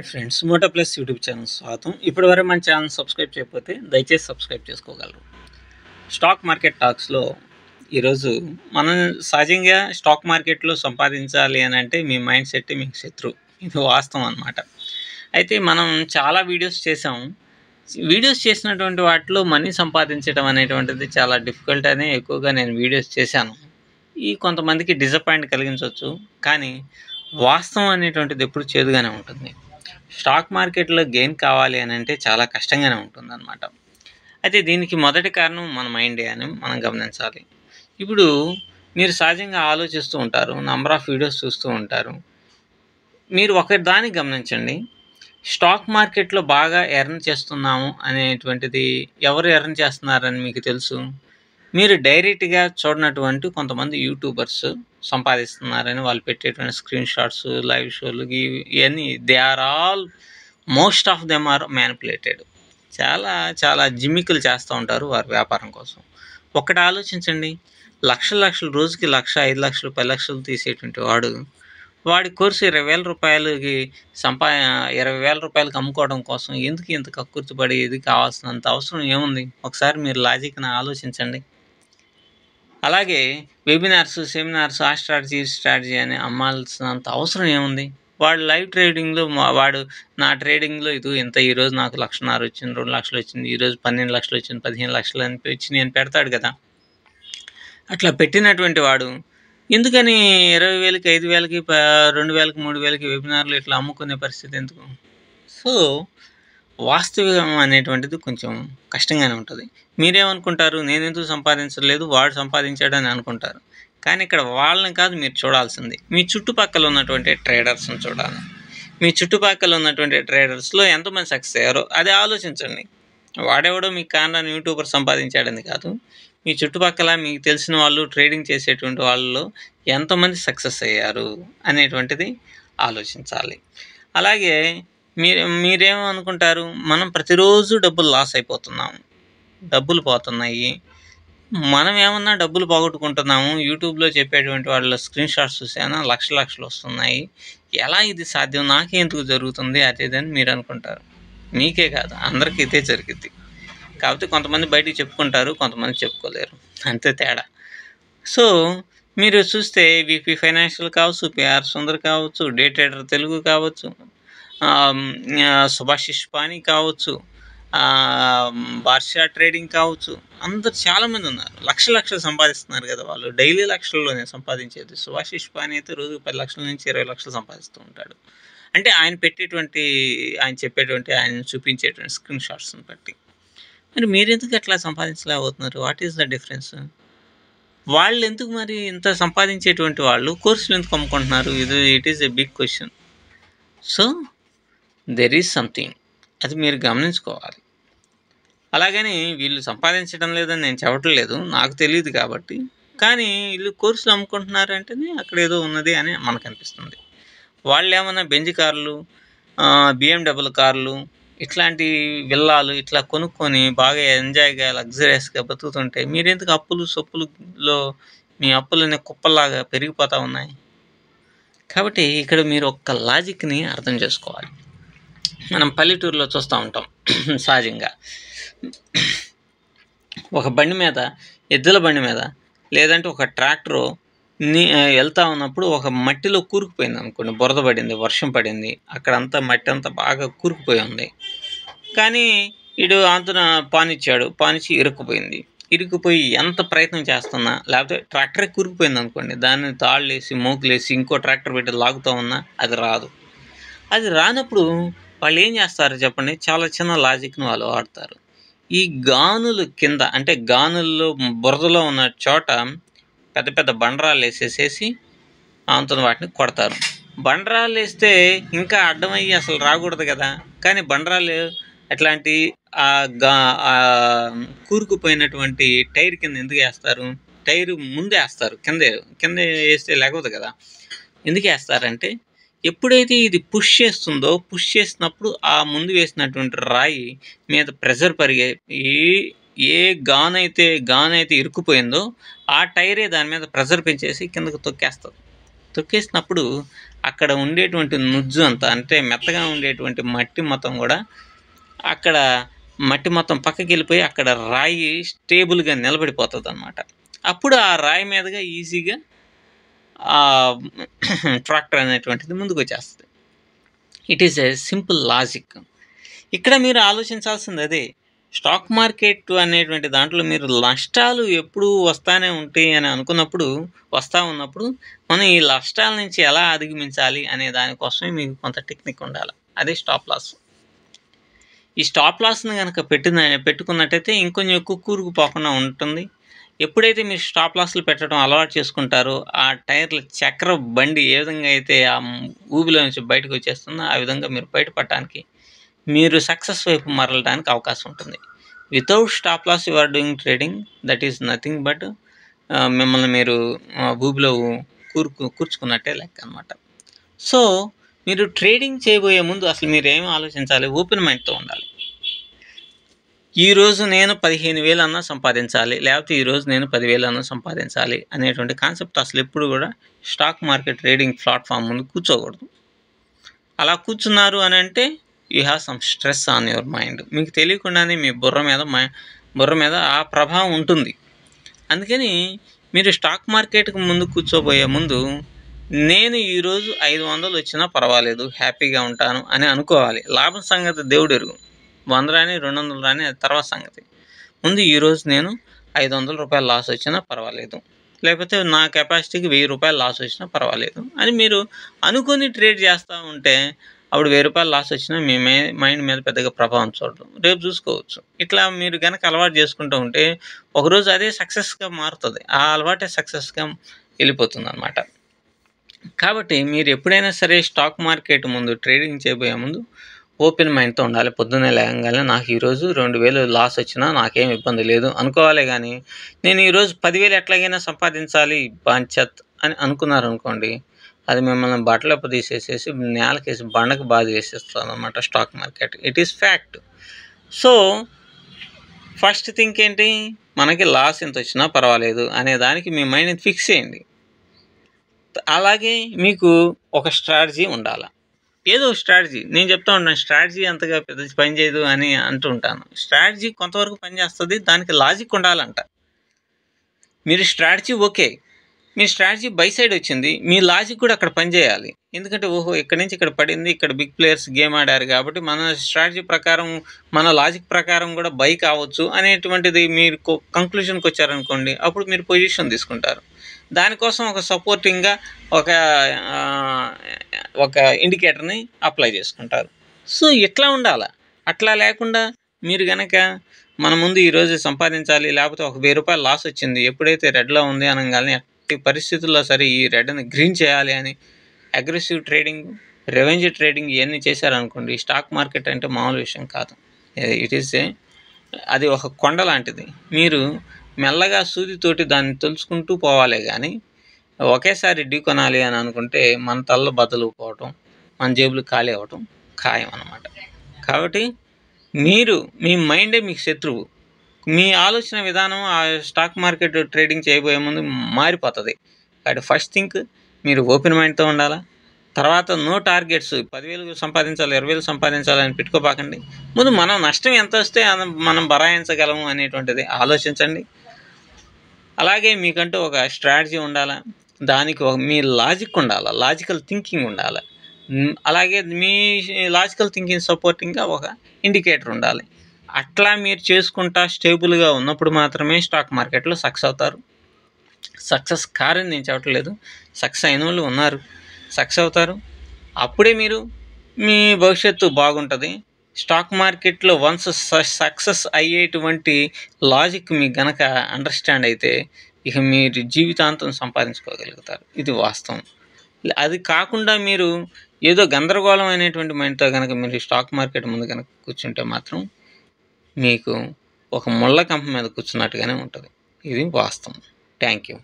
Friends moto plus YouTube channel స్వాగతం. ఇప్పటివరకు మన ఛానల్ సబ్స్క్రైబ్ చేయకపోతే దయచేసి సబ్స్క్రైబ్ చేసుకోగలరు. స్టాక్ మార్కెట్ టాక్స్లో ఈరోజు మనం సహజంగా స్టాక్ మార్కెట్లో సంపాదించాలి అని అంటే మీ మైండ్ సెట్ మీకు శత్రు, ఇది వాస్తవం అన్నమాట. అయితే మనం చాలా వీడియోస్ చేసాం. వీడియోస్ చేసినటువంటి వాటిలో మనీ సంపాదించడం అనేటువంటిది చాలా డిఫికల్ట్ అని ఎక్కువగా నేను వీడియోస్ చేశాను. ఈ కొంతమందికి డిసప్పాయింట్ కలిగించవచ్చు, కానీ వాస్తవం అనేటువంటిది ఎప్పుడు చేదుగానే ఉంటుంది. స్టాక్ మార్కెట్లో గెయిన్ కావాలి అని అంటే చాలా కష్టంగానే ఉంటుందన్నమాట. అయితే దీనికి మొదటి కారణం మన మైండే అని మనం గమనించాలి. ఇప్పుడు మీరు సహజంగా ఆలోచిస్తూ ఉంటారు, నంబర్ ఆఫ్ వీడియోస్ చూస్తూ ఉంటారు. మీరు ఒకటి దాన్ని గమనించండి, స్టాక్ మార్కెట్లో బాగా ఎర్న్ చేస్తున్నాము అనేటువంటిది ఎవరు ఎర్న్ చేస్తున్నారని మీకు తెలుసు. మీరు డైరెక్ట్గా చూడనటువంటి కొంతమంది యూట్యూబర్స్ సంపాదిస్తున్నారని వాళ్ళు పెట్టేటువంటి స్క్రీన్ షాట్స్, లైవ్ షోలు ఇవన్నీ they are all most of them are manipulated. చాలా చాలా జిమ్మికులు చేస్తూ ఉంటారు వారి వ్యాపారం కోసం. ఒక్కటి ఆలోచించండి, లక్షల రోజుకి 1,00,000, 5,00,000, 10,00,000 తీసేటువంటి వాడి కోర్సు 20,000 రూపాయలకి 20,000 రూపాయలకి అమ్ముకోవడం కోసం ఎందుకు ఇంత కక్కుర్తిపడి ఇది కావాల్సినంత అవసరం ఏముంది? ఒకసారి మీరు లాజిక్ని ఆలోచించండి. అలాగే వెబినార్స్, సెమినార్స్, ఆ స్ట్రాటజీ అని అమ్మాల్సినంత అవసరం ఏముంది? వాడు లైవ్ ట్రేడింగ్లో వాడు నా ట్రేడింగ్లో ఇది ఇంత, ఈరోజు నాకు 1,50,000 వచ్చింది, 2 లక్షలు వచ్చింది, ఈరోజు 12 లక్షలు వచ్చింది, 15 లక్షలు అనిపించి నేను పెడతాడు కదా. అట్లా పెట్టినటువంటి వాడు ఎందుకని 20,000కి, 5,000కి, 2,000కి, 3,000కి వెబినార్లు ఇట్లా అమ్ముకునే పరిస్థితి ఎందుకు? సో వాస్తవం అనేటువంటిది కొంచెం కష్టంగానే ఉంటుంది. మీరేమనుకుంటారు, నేను ఎందుకు సంపాదించలేదు, వాడు సంపాదించాడని అనుకుంటారు. కానీ ఇక్కడ వాళ్ళని కాదు మీరు చూడాల్సింది, మీ చుట్టుపక్కల ఉన్నటువంటి ట్రేడర్స్ని చూడాలి. మీ చుట్టుపక్కల ఉన్నటువంటి ట్రేడర్స్లో ఎంతమంది సక్సెస్ అయ్యారో అది ఆలోచించండి. వాడెవడో మీకు కారణాన్ని యూట్యూబర్ సంపాదించాడని కాదు, మీ చుట్టుపక్కల మీకు తెలిసిన వాళ్ళు ట్రేడింగ్ చేసేటువంటి వాళ్ళలో ఎంతమంది సక్సెస్ అయ్యారు అనేటువంటిది ఆలోచించాలి. అలాగే మీరేమనుకుంటారు, మనం ప్రతిరోజు డబ్బులు లాస్ అయిపోతున్నాము, డబ్బులు పోతున్నాయి, మనం ఏమన్నా డబ్బులు పోగొట్టుకుంటున్నాము. యూట్యూబ్లో చెప్పేటువంటి వాళ్ళ స్క్రీన్ షాట్స్ చూసానా లక్షలు వస్తున్నాయి, ఎలా ఇది సాధ్యం, నాకే ఎందుకు జరుగుతుంది అదేదని మీరు అనుకుంటారు. మీకే కాదు అందరికీ ఇదే జరిగింది. కాకపోతే కొంతమంది బయటికి చెప్పుకుంటారు, కొంతమంది చెప్పుకోలేరు, అంతే తేడా. సో మీరు చూస్తే విపి ఫైనాన్షియల్ కావచ్చు, పిఆర్ సుందర్ కావచ్చు, డే ట్రేడర్ తెలుగు కావచ్చు, సుభాషిష్ పానీ కావచ్చు, బార్షా ట్రేడింగ్ కావచ్చు, అందరు చాలామంది ఉన్నారు. లక్షలు సంపాదిస్తున్నారు కదా. వాళ్ళు డైలీ లక్షల్లోనే సంపాదించేది. సుభాషిష్ పానీ అయితే రోజు 10 లక్షల నుంచి 20 లక్షలు సంపాదిస్తూ ఉంటాడు. అంటే ఆయన చెప్పేటువంటి ఆయన చూపించేటువంటి స్క్రీన్ షాట్స్ని బట్టి. మరి మీరెందుకు అట్లా సంపాదించలేకపోతున్నారు? What is the difference? వాళ్ళు ఎందుకు మరి ఇంత సంపాదించేటువంటి వాళ్ళు కోర్సులు ఎందుకు అమ్ముకుంటున్నారు? It is a big question. So there is something, అది మీరు గమనించుకోవాలి. అలాగని వీళ్ళు సంపాదించడం లేదని నేను చెప్పట్లేదు, నాకు తెలియదు కాబట్టి. కానీ వీళ్ళు కోర్సులు అమ్ముకుంటున్నారు అంటేనే అక్కడ ఏదో ఉన్నది అని మనకు అనిపిస్తుంది. వాళ్ళు ఏమన్నా బెంజ్ కార్లు, BMW కార్లు, ఇట్లాంటి విల్లాలు ఇట్లా కొనుక్కొని బాగా ఎంజాయ్గా లగ్జరియస్గా బతుకుతుంటే మీరెందుకు అప్పులు సొప్పులలో మీ అప్పులనే కుప్పల్లాగా పెరిగిపోతూ ఉన్నాయి? కాబట్టి ఇక్కడ మీరు ఒక్క లాజిక్ని అర్థం చేసుకోవాలి. మనం పల్లెటూరులో చూస్తూ ఉంటాం సహజంగా, ఒక బండి మీద, ఎద్దుల బండి మీద, లేదంటే ఒక ట్రాక్టరు వెళ్తూ ఉన్నప్పుడు ఒక మట్టిలో కూరుకుపోయింది అనుకోండి, బురద పడింది, వర్షం పడింది, అక్కడంతా మట్టి అంతా బాగా కూరుకుపోయి ఉంది. కానీ వీడు అంతన పానిచ్చి ఇరుక్కుపోయి ఎంత ప్రయత్నం చేస్తున్నా, లేకపోతే ట్రాక్టరే కూరుకుపోయింది అనుకోండి, దాన్ని తాళ్ళేసి మోకులేసి ఇంకో ట్రాక్టర్ పెట్టి లాగుతూ ఉన్నా అది రాదు. అది రానప్పుడు వాళ్ళు ఏం చేస్తారు చెప్పండి? చాలా చిన్న లాజిక్ని వాళ్ళు వాడతారు. ఈ గానులు కింద, అంటే గానుల్లో బురదలో ఉన్న చోట పెద్ద పెద్ద బండరాలు వేసేసేసి అంతున వాటిని కొడతారు. బండరాలు వేస్తే ఇంకా అడ్డమయ్యి అసలు రాకూడదు కదా. కానీ బండరాలు ఎట్లాంటి కూరుకుపోయినటువంటి టైర్ కింద ఎందుకు వేస్తారు? టైరు ముందే వేస్తారు, కింద వేస్తే లేకపోతే కదా. ఎందుకు వేస్తారంటే ఎప్పుడైతే ఇది పుష్ చేసినప్పుడు ఆ ముందు వేసినటువంటి రాయి మీద ప్రెషర్ పెరిగే ఏ గానైతే ఇరుక్కుపోయిందో ఆ టైరే దాని మీద ప్రెషర్ పెంచేసి కిందకు తొక్కేసినప్పుడు అక్కడ ఉండేటువంటి నుజ్జు అంతా, అంటే మెత్తగా ఉండేటువంటి మట్టి మొత్తం కూడా అక్కడ మట్టి మొత్తం పక్కకి వెళ్ళిపోయి అక్కడ రాయి స్టేబుల్గా నిలబడిపోతుంది అనమాట. అప్పుడు ఆ రాయి మీదుగా ఈజీగా ట్రాక్టర్ అనేటువంటిది ముందుకు వచ్చేస్తుంది. It is a simple logic. ఇక్కడ మీరు ఆలోచించాల్సింది అదే. స్టాక్ మార్కెట్ అనేటువంటి దాంట్లో మీరు నష్టాలు ఎప్పుడు వస్తానే ఉంటాయి అని వస్తూ ఉన్నప్పుడు మనం ఈ నష్టాల నుంచి ఎలా అధిగమించాలి అనే దానికోసమే మీకు కొంత టెక్నిక్ ఉండాలి. అదే స్టాప్ లాస్. ఈ స్టాప్ లాస్ని కనుక పెట్టుకున్నట్టయితే ఇంకొంచెం ఎక్కువ కూరుకుపోకుండా ఉంటుంది. ఎప్పుడైతే మీరు స్టాప్ లాస్లు పెట్టడం అలవాటు చేసుకుంటారో ఆ టైర్ల చక్ర బండి ఏ విధంగా అయితే ఆ ఊబిలో నుంచి బయటకు వచ్చేస్తుందో ఆ విధంగా మీరు బయటపడటానికి, మీరు సక్సెస్ వైపు మరలడానికి అవకాశం ఉంటుంది. Without stop loss you are doing trading, that is nothing but మిమ్మల్ని మీరు ఊబిలో కూర్చుకున్నట్టే లెక్క అనమాట. సో మీరు ట్రేడింగ్ చేయబోయే ముందు అసలు మీరు ఏమి ఆలోచించాలి? ఓపెన్ మైండ్తో ఉండాలి. ఈరోజు నేను 15,000 అన్నా సంపాదించాలి, లేకపోతే ఈరోజు నేను 10,000 అన్నా సంపాదించాలి అనేటువంటి కాన్సెప్ట్ అసలు ఎప్పుడు కూడా స్టాక్ మార్కెట్ ట్రేడింగ్ ప్లాట్ఫామ్ ముందు కూర్చోకూడదు. అలా కూర్చున్నారు అని అంటే you have some stress on your mind. మీకు తెలియకుండానే మీ బుర్ర మీద ఆ ప్రభావం ఉంటుంది. అందుకని మీరు స్టాక్ మార్కెట్కి ముందు కూర్చోబోయే ముందు నేను ఈరోజు 500 వచ్చినా పర్వాలేదు, హ్యాపీగా ఉంటాను అని అనుకోవాలి. లాభం సంగతి దేవుడు ఎరుగు. 100 రాని 200 రాని అది తర్వాత సంగతి. ముందు ఈరోజు నేను 500 రూపాయలు లాస్ వచ్చినా పర్వాలేదు, లేకపోతే నా కెపాసిటీకి 1000 రూపాయలు లాస్ వచ్చినా పర్వాలేదు అని మీరు అనుకుని ట్రేడ్ చేస్తూ ఉంటే అప్పుడు 1000 రూపాయలు లాస్ వచ్చినా మీ మైండ్ మీద పెద్దగా ప్రభావం చూడదు, రేపు చూసుకోవచ్చు. ఇట్లా మీరు కనుక అలవాటు చేసుకుంటూ ఉంటే ఒకరోజు అదే సక్సెస్గా మారుతుంది. ఆ అలవాటే సక్సెస్గా వెళ్ళిపోతుంది అనమాట. కాబట్టి మీరు ఎప్పుడైనా సరే స్టాక్ మార్కెట్ ముందు ట్రేడింగ్ చేయబోయే ముందు ఓపెన్ మైండ్తో ఉండాలి. పొద్దున్నే లేవగానే నాకు ఈరోజు 2,000 లాస్ వచ్చినా నాకేం ఇబ్బంది లేదు అనుకోవాలి. కానీ నేను ఈరోజు 10,000 ఎట్లాగైనా సంపాదించాలి బాంచత్ అని అనుకున్నారనుకోండి, అది మిమ్మల్ని బట్టలప్పు తీసేసేసి నేలకేసి బండకు బాధ వేసేస్తుంది అనమాట stock market. It is fact. So first think ఏంటి, మనకి లాస్ ఎంత వచ్చినా పర్వాలేదు అనే దానికి మీ మైండ్ని ఫిక్స్ చేయండి. అలాగే మీకు ఒక స్ట్రాటజీ ఉండాలి. ఏదో స్ట్రాటజీ నేను చెప్తా ఉంటాను, స్ట్రాటజీ అంతగా పెద్ద పని చేయదు అని అంటూ ఉంటాను. స్ట్రాటజీ కొంతవరకు పనిచేస్తుంది, దానికి లాజిక్ ఉండాలంట. మీరు strategy okay, me strategy by side వచ్చింది, మీ లాజిక్ కూడా అక్కడ పనిచేయాలి. ఎందుకంటే ఓహో ఇక్కడి నుంచి ఇక్కడ పడింది, ఇక్కడ బిగ్ ప్లేయర్స్ గేమ్ ఆడారు కాబట్టి మన స్ట్రాటజీ ప్రకారం మన లాజిక్ ప్రకారం కూడా బై కావచ్చు అనేటువంటిది మీరు కంక్లూషన్కి వచ్చారనుకోండి, అప్పుడు మీరు పొజిషన్ తీసుకుంటారు. దానికోసం ఒక సపోర్టింగ్గా ఒక ఇండికేటర్ని అప్లై చేసుకుంటారు. సో ఇట్లా ఉండాలి. అట్లా లేకుండా మీరు కనుక మన ముందు ఈరోజు సంపాదించాలి, లేకపోతే ఒక 1000 రూపాయలు లాస్ వచ్చింది, ఎప్పుడైతే రెడ్లో ఉంది అనగానే ఎట్టి పరిస్థితుల్లో సరే ఈ రెడ్ని గ్రీన్ చేయాలి అని అగ్రెసివ్ ట్రేడింగ్, రెవెంజ్ ట్రేడింగ్ ఇవన్నీ చేశారనుకోండి, స్టాక్ మార్కెట్ అంటే మామూలు విషయం కాదు. ఇట్ ఈస్ అది ఒక కొండ లాంటిది. మీరు మెల్లగా సూదితోటి దాన్ని తెలుసుకుంటూ పోవాలి. కానీ ఒకేసారి ఢీకొనాలి అని అనుకుంటే మన తల్ల బద్దలుపోవటం, మన జేబులు ఖాళీ అవ్వటం ఖాయం అన్నమాట. కాబట్టి మీ మైండే మీకు శత్రువు. మీ ఆలోచన విధానం ఆ స్టాక్ మార్కెట్ ట్రేడింగ్ చేయబోయే ముందు మారిపోతుంది. కాబట్టి ఫస్ట్ థింక్ మీరు ఓపెన్ మైండ్తో ఉండాలా. తర్వాత నో టార్గెట్స్ 10,000 సంపాదించాలి, 20,000 సంపాదించాలి అని పెట్టుకోపాకండి. ముందు మనం నష్టం ఎంత వస్తే మనం బరాయించగలము అనేటువంటిది ఆలోచించండి. అలాగే మీకంటూ ఒక స్ట్రాటజీ ఉండాలి, దానికి మీ లాజిక్ ఉండాలి, లాజికల్ థింకింగ్ ఉండాలి. అలాగే మీ లాజికల్ థింకింగ్ సపోర్టింగ్గా ఒక ఇండికేటర్ ఉండాలి. అట్లా మీరు చేసుకుంటా స్టేబుల్గా ఉన్నప్పుడు మాత్రమే స్టాక్ మార్కెట్లో సక్సెస్ అవుతారు. సక్సెస్ కారని నేను చెప్పట్లేదు, సక్సెస్ అయిన వాళ్ళు ఉన్నారు, సక్సెస్ అవుతారు. అప్పుడే మీ భవిష్యత్తు బాగుంటుంది. స్టాక్ మార్కెట్లో వన్స్ సక్సెస్ అయ్యేటువంటి లాజిక్ మీకు గనక అండర్స్టాండ్ అయితే ఇక మీరు జీవితాంతం సంపాదించుకోగలుగుతారు. ఇది వాస్తవం. అది కాకుండా మీరు ఏదో గందరగోళం అయినటువంటి మైండ్తో కనుక మీరు స్టాక్ మార్కెట్ ముందు కనుక కూర్చుంటే మాత్రం మీకు ఒక ముళ్ళ కంప మీద కూర్చున్నట్టుగానే ఉంటుంది. ఇది వాస్తవం. Thank you.